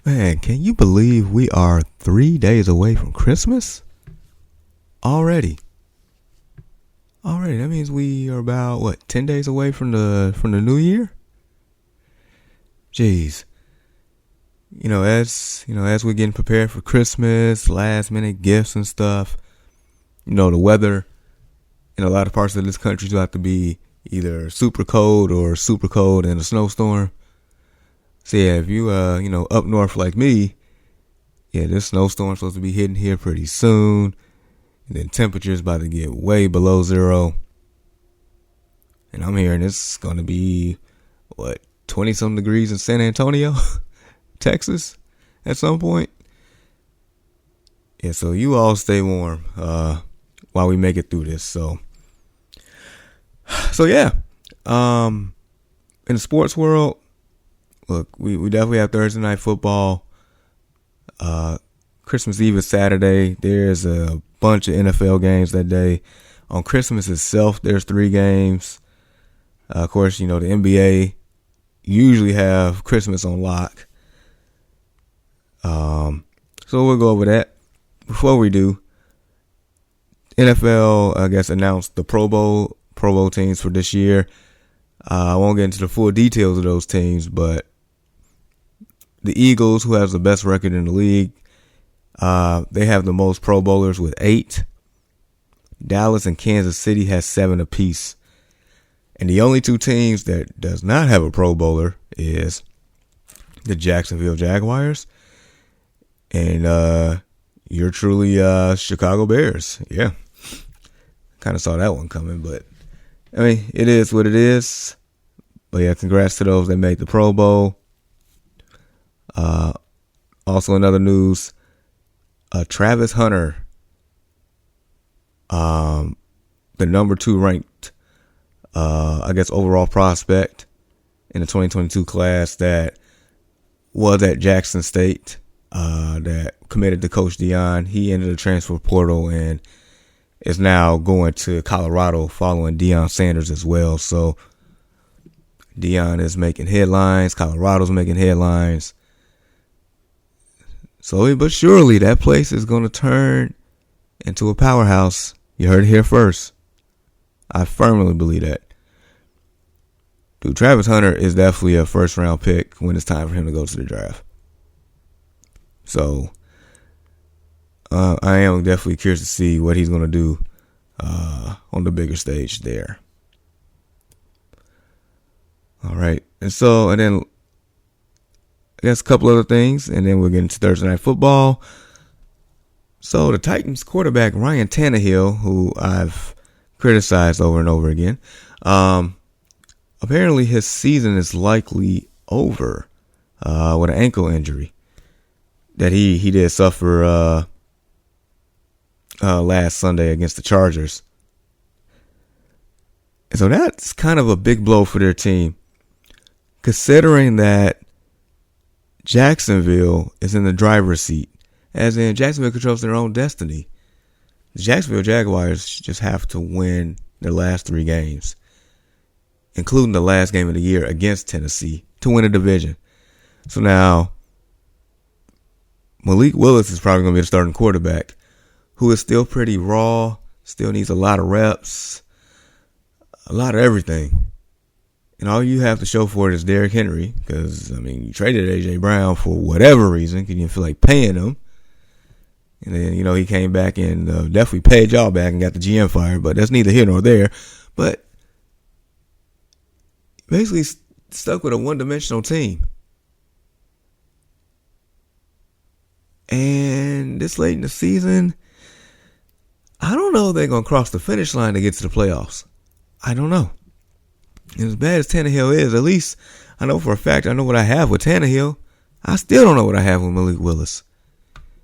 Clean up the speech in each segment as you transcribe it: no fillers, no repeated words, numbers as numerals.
Man, can you believe we are 3 days away from Christmas? Already. That means we are about 10 days away from the new year? Jeez. As we're getting prepared for Christmas, last minute gifts and stuff, the weather in a lot of parts of this country is about to be either super cold or super cold and a snowstorm. So yeah, if you up north like me, yeah, this snowstorm's supposed to be hitting here pretty soon. And then temperature's about to get way below zero. And I'm hearing it's gonna be 20-some degrees in San Antonio, Texas, at some point. Yeah, so you all stay warm while we make it through this. So yeah. In the sports world, look, we definitely have Thursday night football. Christmas Eve is Saturday. There's a bunch of NFL games that day. On Christmas itself, there's 3 games. Of course, the NBA usually have Christmas on lock. So we'll go over that. Before we do, NFL, I guess, announced the Pro Bowl teams for this year. I won't get into the full details of those teams, but the Eagles, who has the best record in the league, they have the most Pro Bowlers with 8. Dallas and Kansas City has 7 apiece. And the only 2 teams that does not have a Pro Bowler is the Jacksonville Jaguars and you're truly Chicago Bears. Yeah. Kind of saw that one coming, but I mean, it is what it is. But yeah, congrats to those that made the Pro Bowl. Also, in other news, Travis Hunter, the number 2 ranked, overall prospect in the 2022 class that was at Jackson State, that committed to Coach Deion. He entered the transfer portal and is now going to Colorado following Deion Sanders as well. So Deion is making headlines. Colorado's making headlines. Slowly but surely, that place is going to turn into a powerhouse. You heard it here first. I firmly believe that. Dude, Travis Hunter is definitely a first-round pick when it's time for him to go to the draft. So, I am definitely curious to see what he's going to do on the bigger stage there. All right. And then I guess a couple other things, and then we'll get into Thursday Night Football. So the Titans quarterback Ryan Tannehill, who I've criticized over and over again, apparently his season is likely over with an ankle injury that he did suffer last Sunday against the Chargers. And so that's kind of a big blow for their team, considering that Jacksonville is in the driver's seat, as in Jacksonville controls their own destiny. The Jacksonville Jaguars just have to win their last 3 games, including the last game of the year against Tennessee, to win a division. So now, Malik Willis is probably going to be the starting quarterback, who is still pretty raw, still needs a lot of reps, a lot of everything. And all you have to show for it is Derrick Henry, because, you traded A.J. Brown for whatever reason, because you didn't feel like paying him. And then, he came back and definitely paid y'all back and got the GM fired, but that's neither here nor there. But basically stuck with a one-dimensional team. And this late in the season, I don't know if they're going to cross the finish line to get to the playoffs. I don't know. And as bad as Tannehill is, at least I know for a fact I know what I have with Tannehill. I still don't know what I have with Malik Willis.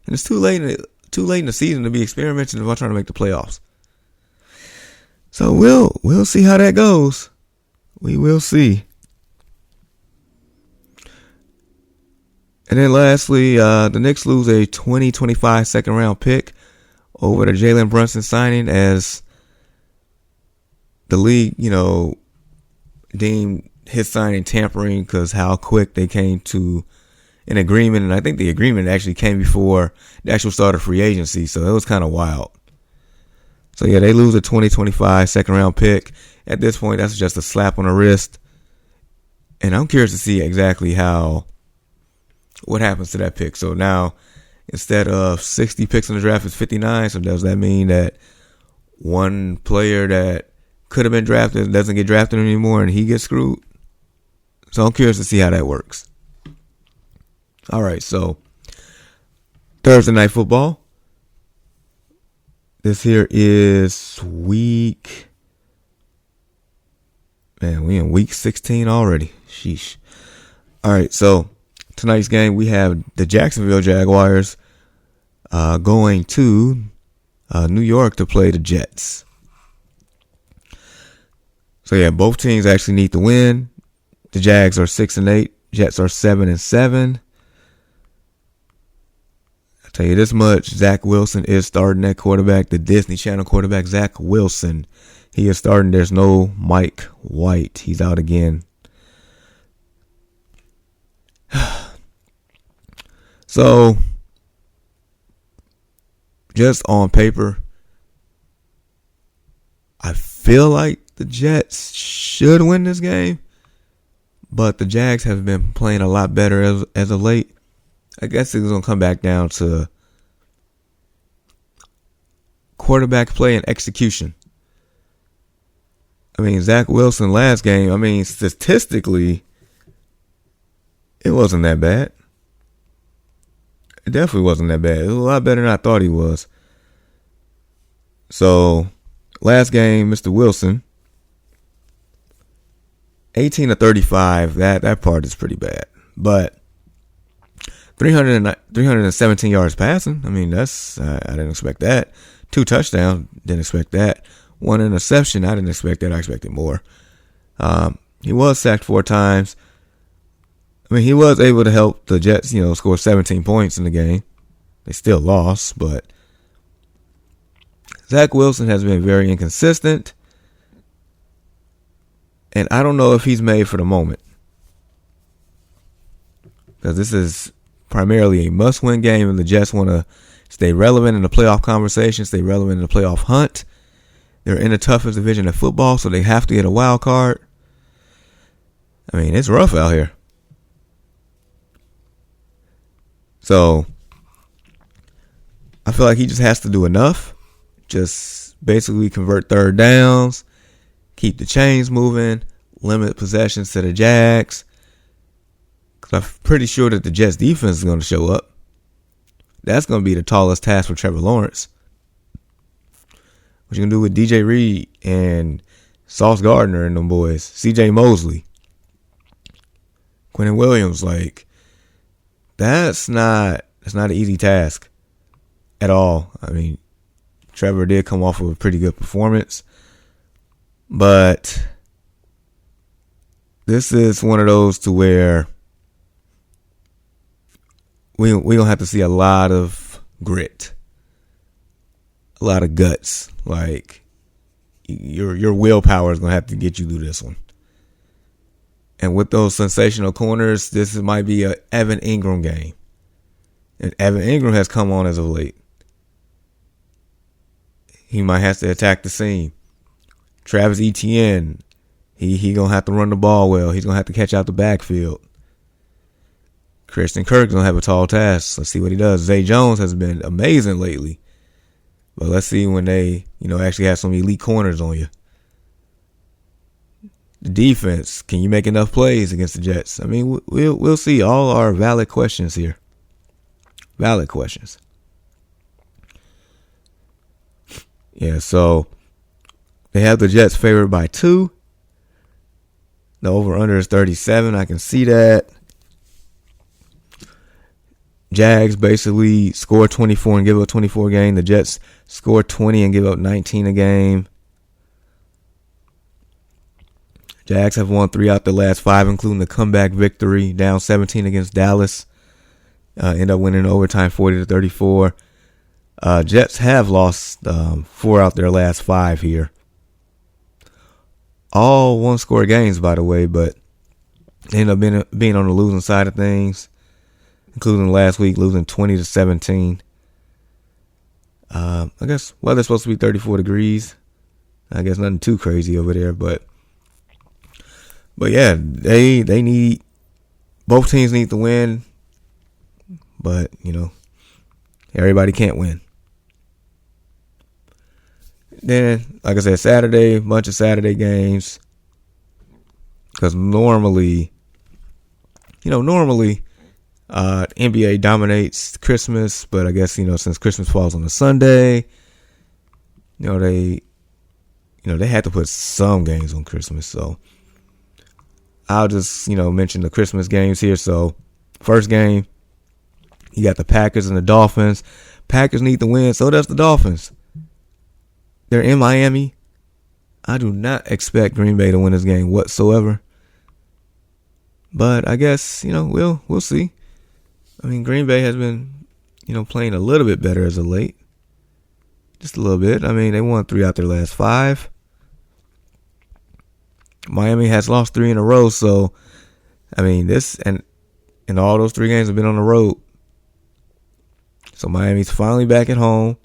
And it's too late in the season to be experimenting about trying to make the playoffs. So we'll see how that goes. We will see. And then lastly, the Knicks lose a 2025 second round pick over the Jalen Brunson signing, as the league, deemed his signing tampering because how quick they came to an agreement, and I think the agreement actually came before the actual start of free agency, so it was kind of wild. So yeah, they lose a 2025 second round pick. At this point, that's just a slap on the wrist. And I'm curious to see exactly what happens to that pick. So now, instead of 60 picks in the draft, it's 59. So does that mean that one player that could have been drafted doesn't get drafted anymore and he gets screwed? So I'm curious to see how that works. All right, so Thursday Night Football. This here is week... Man, we in week 16 already. Sheesh. All right, so tonight's game, we have the Jacksonville Jaguars going to New York to play the Jets. So yeah, both teams actually need to win. The Jags are 6-8. Jets are 7-7. I'll tell you this much: Zach Wilson is starting at quarterback. The Disney Channel quarterback, Zach Wilson, he is starting. There's no Mike White. He's out again. So, just on paper, I feel like the Jets should win this game, but the Jags have been playing a lot better as of late. I guess it's going to come back down to quarterback play and execution. I mean, Zach Wilson last game, I mean, statistically, it wasn't that bad. It definitely wasn't that bad. It was a lot better than I thought he was. So, last game, Mr. Wilson, 18-35, that part is pretty bad. But 317 yards passing, I mean, I didn't expect that. 2 touchdowns, didn't expect that. 1 interception, I didn't expect that. I expected more. He was sacked 4 times. I mean, he was able to help the Jets, score 17 points in the game. They still lost, but Zach Wilson has been very inconsistent. And I don't know if he's made for the moment, because this is primarily a must-win game, and the Jets want to stay relevant in the playoff conversation, stay relevant in the playoff hunt. They're in the toughest division of football, so they have to get a wild card. I mean, it's rough out here. So, I feel like he just has to do enough. Just basically convert third downs, keep the chains moving, limit possessions to the Jags. Because I'm pretty sure that the Jets defense is going to show up. That's going to be the tallest task for Trevor Lawrence. What you going to do with DJ Reed and Sauce Gardner and them boys? CJ Mosley, Quentin Williams, that's not an easy task at all. I mean, Trevor did come off of a pretty good performance, but this is one of those to where we gonna have to see a lot of grit, a lot of guts. Like, your willpower is gonna have to get you through this one. And with those sensational corners, this might be a Evan Ingram game. And Evan Ingram has come on as of late. He might have to attack the seam. Travis Etienne, he gonna have to run the ball well. He's gonna have to catch out the backfield. Christian Kirk's gonna have a tall task. Let's see what he does. Zay Jones has been amazing lately, but let's see when they, actually have some elite corners on you. The defense, can you make enough plays against the Jets? I mean, we'll see. All are valid questions here. Valid questions. Yeah, so they have the Jets favored by 2. The over-under is 37. I can see that. Jags basically score 24 and give up 24 a game. The Jets score 20 and give up 19 a game. Jags have won 3 out the last 5, including the comeback victory, down 17 against Dallas. End up winning overtime 40-34. Jets have lost 4 out their last 5 here. All one-score games, by the way, but they end up being on the losing side of things. including last week losing 20-17. I guess weather's supposed to be 34 degrees. I guess nothing too crazy over there, but yeah, they need, both teams need to win, but everybody can't win. Then, like I said, Saturday, bunch of Saturday games, because normally NBA dominates Christmas, but I guess since Christmas falls on a Sunday, they had to put some games on Christmas. So I'll just mention the Christmas games here. So first game, you got the Packers and the Dolphins. Packers need to win, so does the Dolphins. They're in Miami. I do not expect Green Bay to win this game whatsoever, but I guess we'll see. I mean, Green Bay has been, playing a little bit better as of late. Just a little bit. I mean, they won 3 out their last 5. Miami has lost 3 in a row, so, I mean, this and all those 3 games have been on the road. So Miami's finally back at home.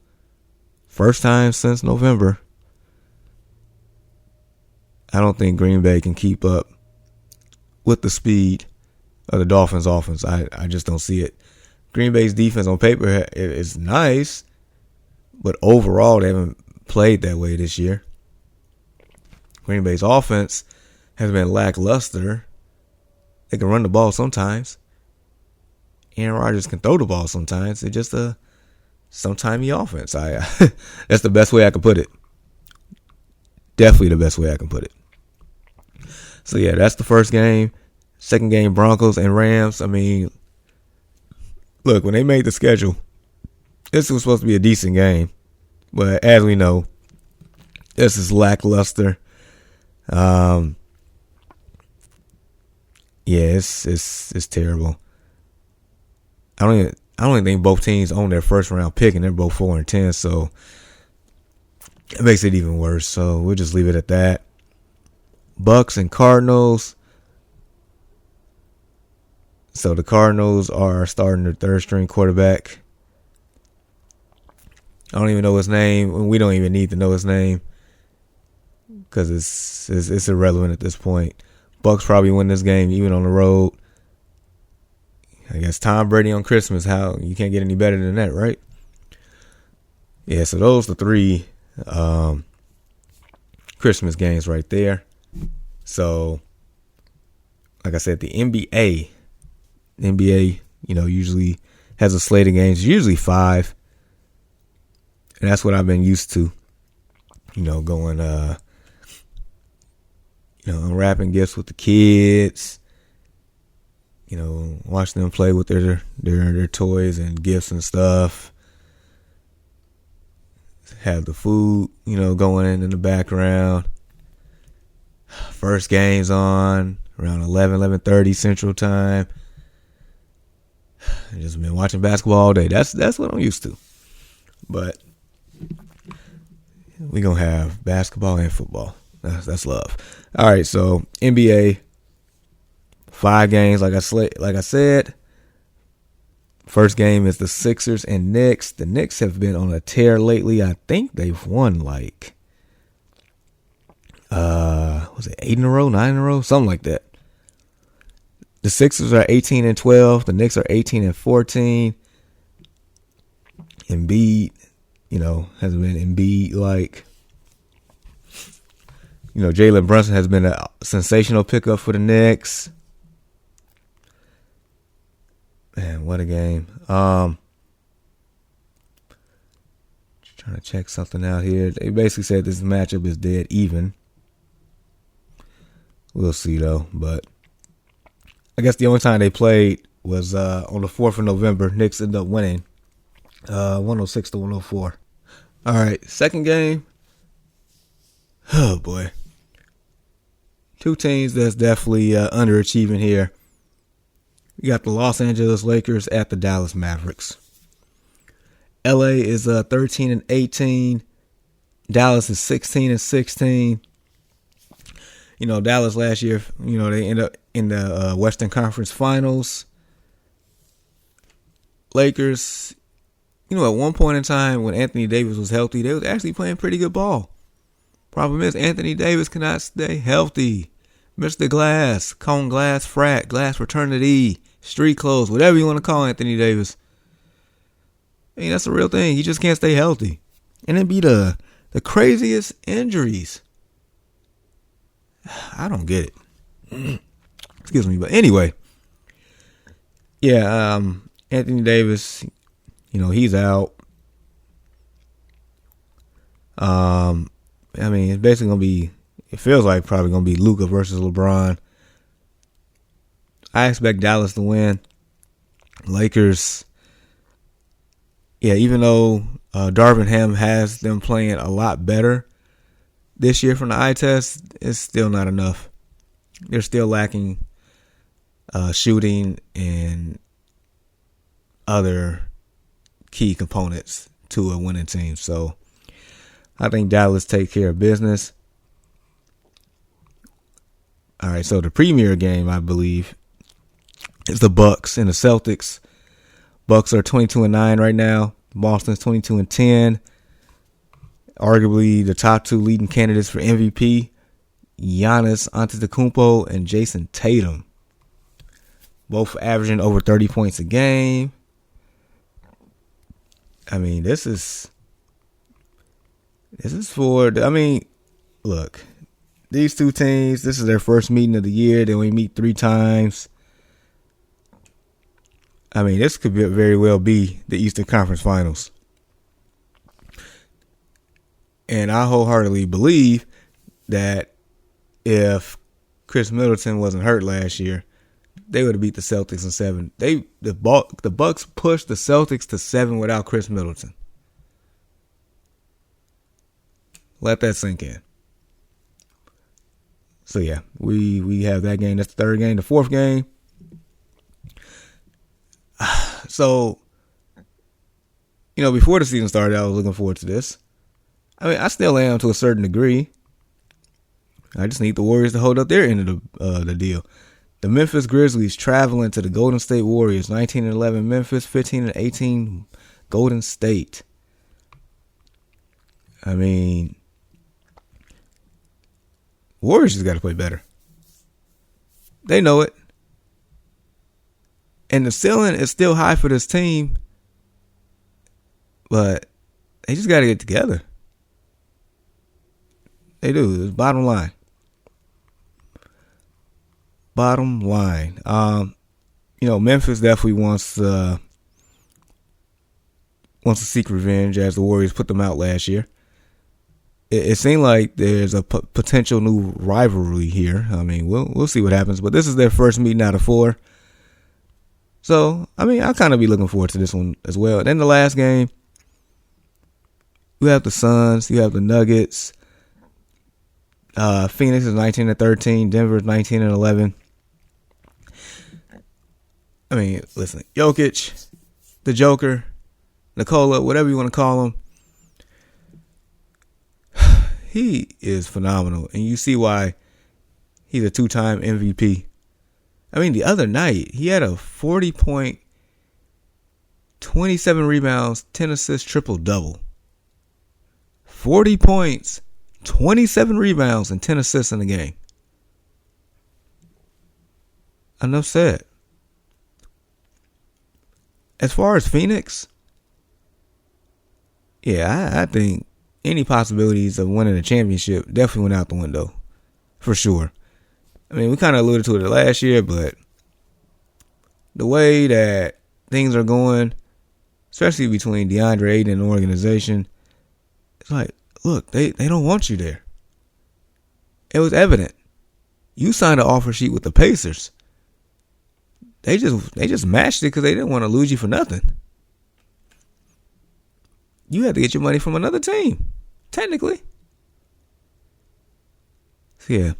First time since November. I don't think Green Bay can keep up with the speed of the Dolphins' offense. I just don't see it. Green Bay's defense on paper is nice, but overall they haven't played that way this year. Green Bay's offense has been lackluster. They can run the ball sometimes. Aaron Rodgers can throw the ball sometimes. It's just a sometimey offense. That's the best way I can put it. Definitely the best way I can put it. So yeah, that's the first game. Second game, Broncos and Rams. I mean, look, when they made the schedule, this was supposed to be a decent game. But as we know, this is lackluster. Yeah, it's terrible. I don't even think both teams own their first round pick, and they're both 4-10, so it makes it even worse. So we'll just leave it at that. Bucks and Cardinals. So the Cardinals are starting their third string quarterback. I don't even know his name. We don't even need to know his name because it's irrelevant at this point. Bucks probably win this game even on the road. I guess Tom Brady on Christmas. How you can't get any better than that, right? Yeah, so those are the 3 Christmas games right there. So, like I said, the NBA, usually has a slate of games, usually 5. And that's what I've been used to, going, unwrapping gifts with the kids, watching them play with their toys and gifts and stuff. Have the food, going in the background. First game's on around 11:30 Central Time. I just been watching basketball all day. That's what I'm used to. But we're going to have basketball and football. That's love. All right, so NBA, 5 games, like I said. First game is the Sixers and Knicks. The Knicks have been on a tear lately. I think they've won was it 8 in a row, 9 in a row, something like that. The Sixers are 18-12. The Knicks are 18-14. Embiid, has been Embiid-like. Jalen Brunson has been a sensational pickup for the Knicks. Man, what a game. Just trying to check something out here. They basically said this matchup is dead even. We'll see, though. But I guess the only time they played was on the 4th of November. Knicks ended up winning 106-104. All right, second game. Oh, boy. 2 teams that's definitely underachieving here. We got the Los Angeles Lakers at the Dallas Mavericks. LA is 13-18. Dallas is 16-16. Dallas last year, they end up in the Western Conference Finals. Lakers, at one point in time when Anthony Davis was healthy, they was actually playing pretty good ball. Problem is, Anthony Davis cannot stay healthy. Mr. Glass, Cone Glass, Frat, Glass Fraternity, Street Clothes, whatever you want to call Anthony Davis. That's the real thing. He just can't stay healthy. And it be the craziest injuries. I don't get it. Excuse me. But anyway. Yeah, Anthony Davis, he's out. It's basically going to be, it feels like probably going to be Luka versus LeBron. I expect Dallas to win. Lakers, even though Darvin Ham has them playing a lot better this year from the eye test, it's still not enough. They're still lacking shooting and other key components to a winning team. So I think Dallas take care of business. All right, so the premier game, I believe, is the Bucks and the Celtics. Bucks are 22-9 right now. Boston's 22-10. Arguably the top two leading candidates for MVP, Giannis Antetokounmpo and Jason Tatum. Both averaging over 30 points a game. This is for, look, these two teams, this is their first meeting of the year. They only meet 3 times. This could very well be the Eastern Conference Finals. And I wholeheartedly believe that if Chris Middleton wasn't hurt last year, they would have beat the Celtics in 7. The Bucks pushed the Celtics to 7 without Chris Middleton. Let that sink in. So yeah, we have that game. That's the third game. The fourth game. So, before the season started, I was looking forward to this. I still am to a certain degree. I just need the Warriors to hold up their end of the deal. The Memphis Grizzlies traveling to the Golden State Warriors. 19-11 Memphis, 15-18 Golden State. Warriors just got to play better. They know it. And the ceiling is still high for this team. But they just got to get together. They do. It's bottom line. Bottom line. Memphis definitely wants to seek revenge as the Warriors put them out last year. It seemed like there's a potential new rivalry here. We'll see what happens. But this is their first meeting out of 4. So, I'll kind of be looking forward to this one as well. And then the last game, you have the Suns, you have the Nuggets. Phoenix is 19-13, Denver is 19-11. Listen, Jokic, the Joker, Nikola, whatever you want to call him, he is phenomenal. And you see why he's a 2-time MVP. The other night, he had a 40-point, 27 rebounds, 10 assists, triple-double. 40 points, 27 rebounds, and 10 assists in the game. Enough said. As far as Phoenix, I think any possibilities of winning a championship definitely went out the window. For sure. We kind of alluded to it last year, but the way that things are going, especially between DeAndre Ayton and the organization, it's like, look, they don't want you there. It was evident. You signed an offer sheet with the Pacers. They just matched it because they didn't want to lose you for nothing. You had to get your money from another team, technically. So yeah,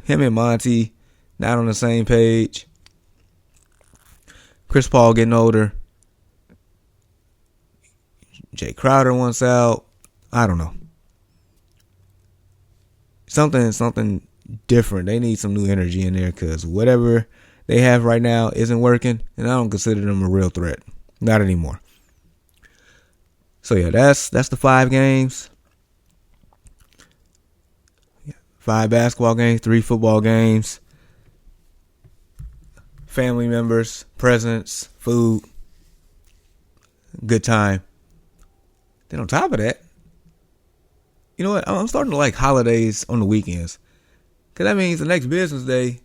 him and Monty not on the same page. Chris Paul getting older. Jay Crowder wants out. I don't know. Something different. They need some new energy in there because whatever they have right now isn't working, and I don't consider them a real threat. Not anymore. So yeah, that's the 5 games. 5 basketball games, 3 football games. Family members, presents, food, good time. Then on top of that, you know what? I'm starting to like holidays on the weekends. Because that means the next business day,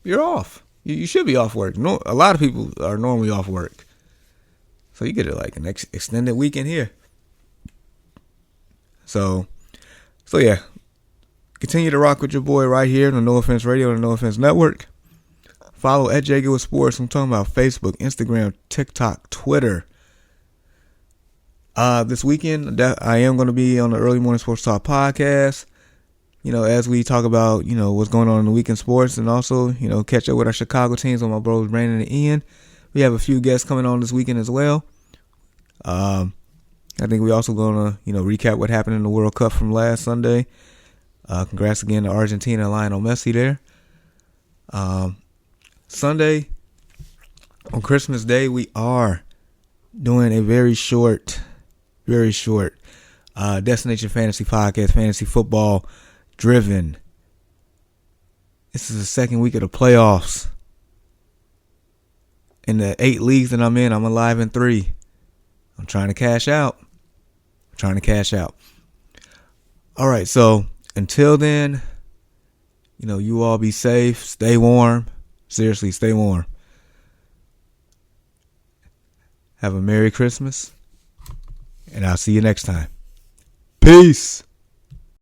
you're off. You should be off work. No, a lot of people are normally off work. So you get it like an extended weekend here. So yeah. Continue to rock with your boy right here on the No Offense Radio and the No Offense Network. Follow at JGoodWithSports. I'm talking about Facebook, Instagram, TikTok, Twitter. This weekend, I am going to be on the Early Morning Sports Talk podcast. You know, as we talk about, you know, what's going on in the weekend sports, and also, you know, catch up with our Chicago teams with my bros Brandon and Ian. We have a few guests coming on this weekend as well. I think we also going to, you know, recap what happened in the World Cup from last Sunday. Congrats again to Argentina and Lionel Messi there. Sunday, on Christmas Day, we are doing a very short Destination Fantasy podcast, fantasy football driven. This is the second week of the playoffs. In the 8 leagues that I'm in, I'm alive in 3. I'm trying to cash out. All right, so until then, you know, you all be safe, stay warm. Seriously, stay warm. Have a Merry Christmas, and I'll see you next time. Peace.